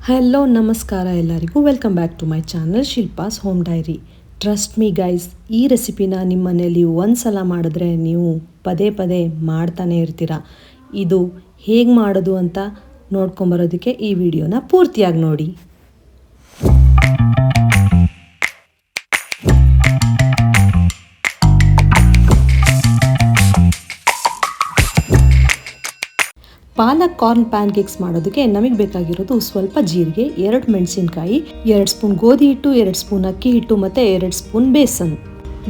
Hello ನಮಸ್ಕಾರ ಎಲ್ಲರಿಗೂ welcome back to my channel Shilpa's home diary. Trust me guys, ಈ ರೆಸಿಪಿನ ನಿಮ್ಮ ಮನೆಯಲ್ಲಿ ಒಂದು ಸಲ ಮಾಡಿದ್ರೆ ನೀವು ಪದೇ ಪದೇ ಮಾಡ್ತಾನೆ ಇರ್ತೀರ. ಇದು ಹೇಗೆ ಮಾಡೋದು ಅಂತ ನೋಡ್ಕೊಂಬರೋದಕ್ಕೆ ಈ ವಿಡಿಯೋನ ಪೂರ್ತಿಯಾಗಿ ನೋಡಿ. ಪಾಲಕ್ ಕಾರ್ನ್ ಪ್ಯಾನ್ ಕೇಕ್ಸ್ ಮಾಡೋದಕ್ಕೆ ನಮಗೆ ಬೇಕಾಗಿರೋದು ಸ್ವಲ್ಪ ಜೀರಿಗೆ, 2 ಮೆಣಸಿನಕಾಯಿ, 2 ಸ್ಪೂನ್ ಗೋಧಿ ಹಿಟ್ಟು, 2 ಸ್ಪೂನ್ ಅಕ್ಕಿ ಹಿಟ್ಟು ಮತ್ತು 2 ಸ್ಪೂನ್ ಬೇಸನ್,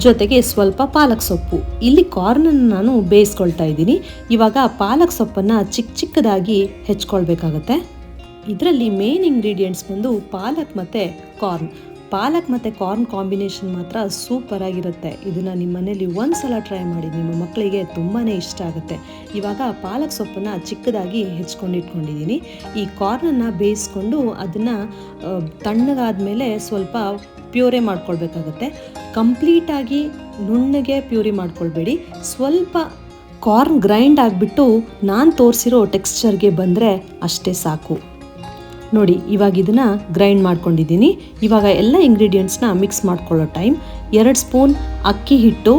ಜೊತೆಗೆ ಸ್ವಲ್ಪ ಪಾಲಕ್ ಸೊಪ್ಪು. ಇಲ್ಲಿ ಕಾರ್ನನ್ನು ನಾನು ಬೇಯಿಸ್ಕೊಳ್ತಾ ಇದ್ದೀನಿ. ಇವಾಗ ಪಾಲಕ್ ಸೊಪ್ಪನ್ನು ಚಿಕ್ಕದಾಗಿ ಹೆಚ್ಕೊಳ್ಬೇಕಾಗತ್ತೆ. ಇದರಲ್ಲಿ ಮೇನ್ ಇಂಗ್ರೀಡಿಯೆಂಟ್ಸ್ ಬಂದು ಪಾಲಕ್ ಮತ್ತು ಕಾರ್ನ್. ಪಾಲಕ್ ಮತ್ತು ಕಾರ್ನ್ ಕಾಂಬಿನೇಷನ್ ಮಾತ್ರ ಸೂಪರ್ ಆಗಿರುತ್ತೆ. ಇದನ್ನು ನಿಮ್ಮ ಮನೇಲಿ ಒಂದು ಸಲ ಟ್ರೈ ಮಾಡಿ, ನಿಮ್ಮ ಮಕ್ಕಳಿಗೆ ತುಂಬಾ ಇಷ್ಟ ಆಗುತ್ತೆ. ಇವಾಗ ಪಾಲಕ್ ಸೊಪ್ಪನ್ನು ಚಿಕ್ಕದಾಗಿ ಹೆಚ್ಕೊಂಡಿಟ್ಕೊಂಡಿದ್ದೀನಿ. ಈ ಕಾರ್ನನ್ನು ಬೇಯಿಸ್ಕೊಂಡು ಅದನ್ನು ತಣ್ಣಗಾದ ಮೇಲೆ ಸ್ವಲ್ಪ ಪ್ಯೂರಿ ಮಾಡ್ಕೊಳ್ಬೇಕಾಗತ್ತೆ. ಕಂಪ್ಲೀಟಾಗಿ ನುಣ್ಣಗೆ ಪ್ಯೂರಿ ಮಾಡ್ಕೊಳ್ಬೇಡಿ. ಸ್ವಲ್ಪ ಕಾರ್ನ್ ಗ್ರೈಂಡ್ ಆಗಿಬಿಟ್ಟು ನಾನು ತೋರಿಸಿರೋ ಟೆಕ್ಸ್ಚರ್ಗೆ ಬಂದರೆ ಅಷ್ಟೇ ಸಾಕು. ನೋಡಿ, ಇವಾಗ ಇದನ್ನು ಗ್ರೈಂಡ್ ಮಾಡ್ಕೊಂಡಿದ್ದೀನಿ. ಇವಾಗ ಎಲ್ಲ ಇಂಗ್ರೀಡಿಯೆಂಟ್ಸ್ನ ಮಿಕ್ಸ್ ಮಾಡ್ಕೊಳ್ಳೋ ಟೈಮ್. 2 ಸ್ಪೂನ್ ಅಕ್ಕಿ ಹಿಟ್ಟು,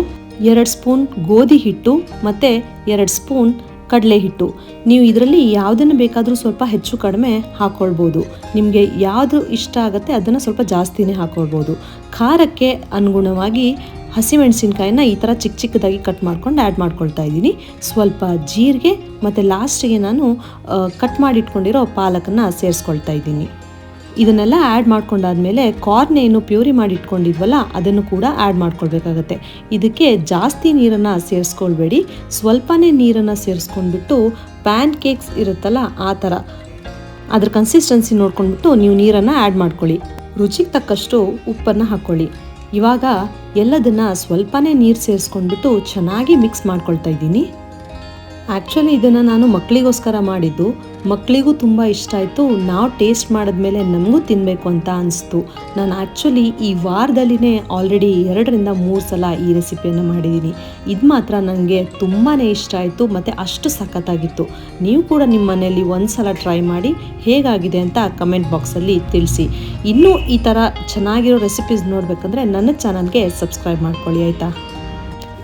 2 ಸ್ಪೂನ್ ಗೋಧಿ ಹಿಟ್ಟು ಮತ್ತು 2 ಸ್ಪೂನ್ ಕಡಲೆ ಹಿಟ್ಟು. ನೀವು ಇದರಲ್ಲಿ ಯಾವುದನ್ನು ಬೇಕಾದರೂ ಸ್ವಲ್ಪ ಹೆಚ್ಚು ಕಡಿಮೆ ಹಾಕ್ಕೊಳ್ಬೋದು. ನಿಮಗೆ ಯಾವುದು ಇಷ್ಟ ಆಗುತ್ತೆ ಅದನ್ನು ಸ್ವಲ್ಪ ಜಾಸ್ತಿನೇ ಹಾಕ್ಕೊಳ್ಬೋದು. ಖಾರಕ್ಕೆ ಅನುಗುಣವಾಗಿ ಹಸಿಮೆಣಸಿನ್ಕಾಯಿನ ಈ ಥರ ಚಿಕ್ಕದಾಗಿ ಕಟ್ ಮಾಡ್ಕೊಂಡು ಆ್ಯಡ್ ಮಾಡ್ಕೊಳ್ತಾ ಇದ್ದೀನಿ. ಸ್ವಲ್ಪ ಜೀರಿಗೆ ಮತ್ತು ಲಾಸ್ಟಿಗೆ ನಾನು ಕಟ್ ಮಾಡಿಟ್ಕೊಂಡಿರೋ ಪಾಲಕನ್ನು ಸೇರಿಸ್ಕೊಳ್ತಾ ಇದ್ದೀನಿ. ಇದನ್ನೆಲ್ಲ ಆ್ಯಡ್ ಮಾಡ್ಕೊಂಡಾದ್ಮೇಲೆ ಕಾರ್ನ್ ಏನು ಪ್ಯೂರಿ ಮಾಡಿಟ್ಕೊಂಡಿದ್ವಲ್ಲ ಅದನ್ನು ಕೂಡ ಆ್ಯಡ್ ಮಾಡ್ಕೊಳ್ಬೇಕಾಗತ್ತೆ. ಇದಕ್ಕೆ ಜಾಸ್ತಿ ನೀರನ್ನು ಸೇರಿಸ್ಕೊಳ್ಬೇಡಿ, ಸ್ವಲ್ಪನೇ ನೀರನ್ನು ಸೇರಿಸ್ಕೊಂಡ್ಬಿಟ್ಟು ಪ್ಯಾನ್ ಕೇಕ್ಸ್ ಇರುತ್ತಲ್ಲ ಆ ಥರ ಅದ್ರ ಕನ್ಸಿಸ್ಟೆನ್ಸಿ ನೋಡ್ಕೊಂಡ್ಬಿಟ್ಟು ನೀವು ನೀರನ್ನು ಆ್ಯಡ್ ಮಾಡ್ಕೊಳ್ಳಿ. ರುಚಿಗೆ ತಕ್ಕಷ್ಟು ಉಪ್ಪನ್ನು ಹಾಕ್ಕೊಳ್ಳಿ. ಇವಾಗ ಎಲ್ಲದನ್ನು ಸ್ವಲ್ಪನೇ ನೀರು ಸೇರಿಸ್ಕೊಂಡ್ಬಿಟ್ಟು ಚೆನ್ನಾಗಿ ಮಿಕ್ಸ್ ಮಾಡ್ಕೊಳ್ತಾ ಇದ್ದೀನಿ. ಆ್ಯಕ್ಚುಲಿ ಇದನ್ನು ನಾನು ಮಕ್ಕಳಿಗೋಸ್ಕರ ಮಾಡಿದ್ದು. ಮಕ್ಕಳಿಗೂ ತುಂಬ ಇಷ್ಟ ಆಯಿತು. ನಾವು ಟೇಸ್ಟ್ ಮಾಡಿದ್ಮೇಲೆ ನಮಗೂ ತಿನ್ನಬೇಕು ಅಂತ ಅನಿಸ್ತು. ನಾನು ಆ್ಯಕ್ಚುಲಿ ಈ ವಾರದಲ್ಲಿನೇ ಆಲ್ರೆಡಿ 2-3 ಸಲ ಈ ರೆಸಿಪಿಯನ್ನು ಮಾಡಿದ್ದೀನಿ. ಇದು ಮಾತ್ರ ನನಗೆ ತುಂಬಾ ಇಷ್ಟ ಆಯಿತು ಮತ್ತು ಅಷ್ಟು ಸಖತ್ತಾಗಿತ್ತು. ನೀವು ಕೂಡ ನಿಮ್ಮ ಮನೆಯಲ್ಲಿ ಒಂದು ಸಲ ಟ್ರೈ ಮಾಡಿ ಹೇಗಾಗಿದೆ ಅಂತ ಕಮೆಂಟ್ ಬಾಕ್ಸಲ್ಲಿ ತಿಳಿಸಿ. ಇನ್ನೂ ಈ ಥರ ಚೆನ್ನಾಗಿರೋ ರೆಸಿಪೀಸ್ ನೋಡಬೇಕಂದ್ರೆ ನನ್ನ ಚಾನಲ್ಗೆ ಸಬ್ಸ್ಕ್ರೈಬ್ ಮಾಡ್ಕೊಳ್ಳಿ ಆಯಿತಾ.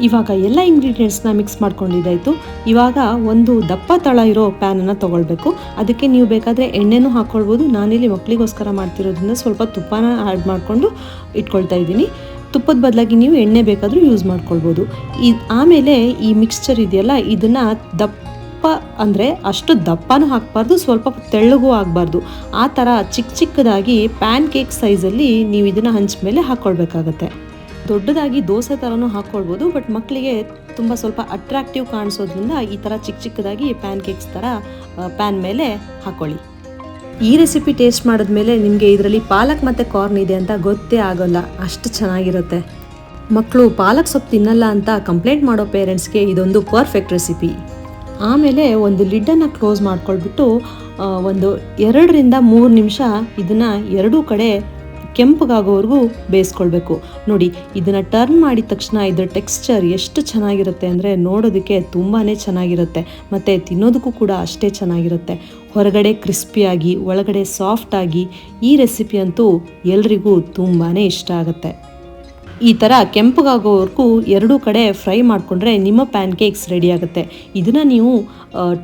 ಇವಾಗ ಎಲ್ಲ ಇಂಗ್ರೀಡಿಯೆಂಟ್ಸ್ನ ಮಿಕ್ಸ್ ಮಾಡ್ಕೊಂಡಿದ್ದಾಯಿತು. ಇವಾಗ ಒಂದು ದಪ್ಪ ತಳ ಇರೋ ಪ್ಯಾನನ್ನು ತೊಗೊಳ್ಬೇಕು. ಅದಕ್ಕೆ ನೀವು ಬೇಕಾದರೆ ಎಣ್ಣೆನೂ ಹಾಕ್ಕೊಳ್ಬೋದು. ನಾನಿಲ್ಲಿ ಮಕ್ಕಳಿಗೋಸ್ಕರ ಮಾಡ್ತಿರೋದ್ರಿಂದ ಸ್ವಲ್ಪ ತುಪ್ಪನ ಆ್ಯಡ್ ಮಾಡಿಕೊಂಡು ಇಟ್ಕೊಳ್ತಾ ಇದ್ದೀನಿ. ತುಪ್ಪದ ಬದಲಾಗಿ ನೀವು ಎಣ್ಣೆ ಬೇಕಾದರೂ ಯೂಸ್ ಮಾಡ್ಕೊಳ್ಬೋದು. ಆಮೇಲೆ ಈ ಮಿಕ್ಸ್ಚರ್ ಇದೆಯಲ್ಲ, ಇದನ್ನು ದಪ್ಪ ಅಂದರೆ ಅಷ್ಟು ದಪ್ಪನೂ ಹಾಕಬಾರ್ದು, ಸ್ವಲ್ಪ ತೆಳ್ಳಗೂ ಆಗಬಾರ್ದು. ಆ ಥರ ಚಿಕ್ಕದಾಗಿ ಪ್ಯಾನ್ ಕೇಕ್ ಸೈಜಲ್ಲಿ ನೀವು ಇದನ್ನು ಹಂಚ ಮೇಲೆ ಹಾಕ್ಕೊಳ್ಬೇಕಾಗತ್ತೆ. ದೊಡ್ಡದಾಗಿ ದೋಸೆ ಥರನೂ ಹಾಕ್ಕೊಳ್ಬೋದು, ಬಟ್ ಮಕ್ಕಳಿಗೆ ತುಂಬ ಸ್ವಲ್ಪ ಅಟ್ರಾಕ್ಟಿವ್ ಕಾಣಿಸೋದ್ರಿಂದ ಈ ಥರ ಚಿಕ್ಕದಾಗಿ ಪ್ಯಾನ್ ಕೇಕ್ಸ್ ಥರ ಪ್ಯಾನ್ ಮೇಲೆ ಹಾಕ್ಕೊಳ್ಳಿ. ಈ ರೆಸಿಪಿ ಟೇಸ್ಟ್ ಮಾಡಿದ್ಮೇಲೆ ನಿಮಗೆ ಇದರಲ್ಲಿ ಪಾಲಕ್ ಮತ್ತು ಕಾರ್ನ್ ಇದೆ ಅಂತ ಗೊತ್ತೇ ಆಗೋಲ್ಲ, ಅಷ್ಟು ಚೆನ್ನಾಗಿರುತ್ತೆ. ಮಕ್ಕಳು ಪಾಲಕ್ ಸೊಪ್ಪು ತಿನ್ನಲ್ಲ ಅಂತ ಕಂಪ್ಲೇಂಟ್ ಮಾಡೋ ಪೇರೆಂಟ್ಸ್ಗೆ ಇದೊಂದು ಪರ್ಫೆಕ್ಟ್ ರೆಸಿಪಿ. ಆಮೇಲೆ ಒಂದು ಲಿಡ್ಡನ್ನು ಕ್ಲೋಸ್ ಮಾಡ್ಕೊಳ್ಬಿಟ್ಟು ಒಂದು 2-3 ನಿಮಿಷ ಇದನ್ನು ಎರಡೂ ಕಡೆ ಕೆಂಪಗಾಗೋವರೆಗೂ ಬೇಯಿಸ್ಕೊಳ್ಬೇಕು. ನೋಡಿ, ಇದನ್ನು ಟರ್ನ್ ಮಾಡಿದ ತಕ್ಷಣ ಇದರ ಟೆಕ್ಸ್ಚರ್ ಎಷ್ಟು ಚೆನ್ನಾಗಿರುತ್ತೆ ಅಂದರೆ ನೋಡೋದಕ್ಕೆ ತುಂಬಾ ಚೆನ್ನಾಗಿರುತ್ತೆ ಮತ್ತು ತಿನ್ನೋದಕ್ಕೂ ಕೂಡ ಅಷ್ಟೇ ಚೆನ್ನಾಗಿರುತ್ತೆ. ಹೊರಗಡೆ ಕ್ರಿಸ್ಪಿಯಾಗಿ ಒಳಗಡೆ ಸಾಫ್ಟಾಗಿ ಈ ರೆಸಿಪಿ ಅಂತೂ ಎಲ್ರಿಗೂ ತುಂಬಾ ಇಷ್ಟ ಆಗುತ್ತೆ. ಈ ಥರ ಕೆಂಪಗಾಗೋವರೆಗೂ ಎರಡೂ ಕಡೆ ಫ್ರೈ ಮಾಡಿಕೊಂಡ್ರೆ ನಿಮ್ಮ ಪ್ಯಾನ್ ಕೇಕ್ಸ್ ರೆಡಿ ಆಗುತ್ತೆ. ಇದನ್ನು ನೀವು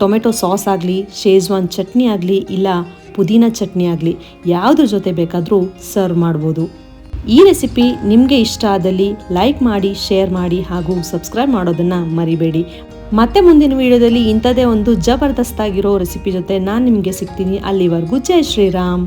ಟೊಮೆಟೊ ಸಾಸ್ ಆಗಲಿ, ಶೇಜ್ವಾನ್ ಚಟ್ನಿ ಆಗಲಿ, ಇಲ್ಲ ಪುದೀನ ಚಟ್ನಿ ಆಗಲಿ ಯಾವುದ್ರ ಜೊತೆ ಬೇಕಾದರೂ ಸರ್ವ್ ಮಾಡ್ಬೋದು. ಈ ರೆಸಿಪಿ ನಿಮಗೆ ಇಷ್ಟ ಆದಲ್ಲಿ ಲೈಕ್ ಮಾಡಿ, ಶೇರ್ ಮಾಡಿ ಹಾಗೂ ಸಬ್ಸ್ಕ್ರೈಬ್ ಮಾಡೋದನ್ನು ಮರಿಬೇಡಿ. ಮತ್ತೆ ಮುಂದಿನ ವಿಡಿಯೋದಲ್ಲಿ ಇಂಥದೇ ಒಂದು ಜಬರ್ದಸ್ತಾಗಿರೋ ರೆಸಿಪಿ ಜೊತೆ ನಾನು ನಿಮಗೆ ಸಿಗ್ತೀನಿ. ಅಲ್ಲಿವರೆಗೂ ಜೈ ಶ್ರೀರಾಮ್.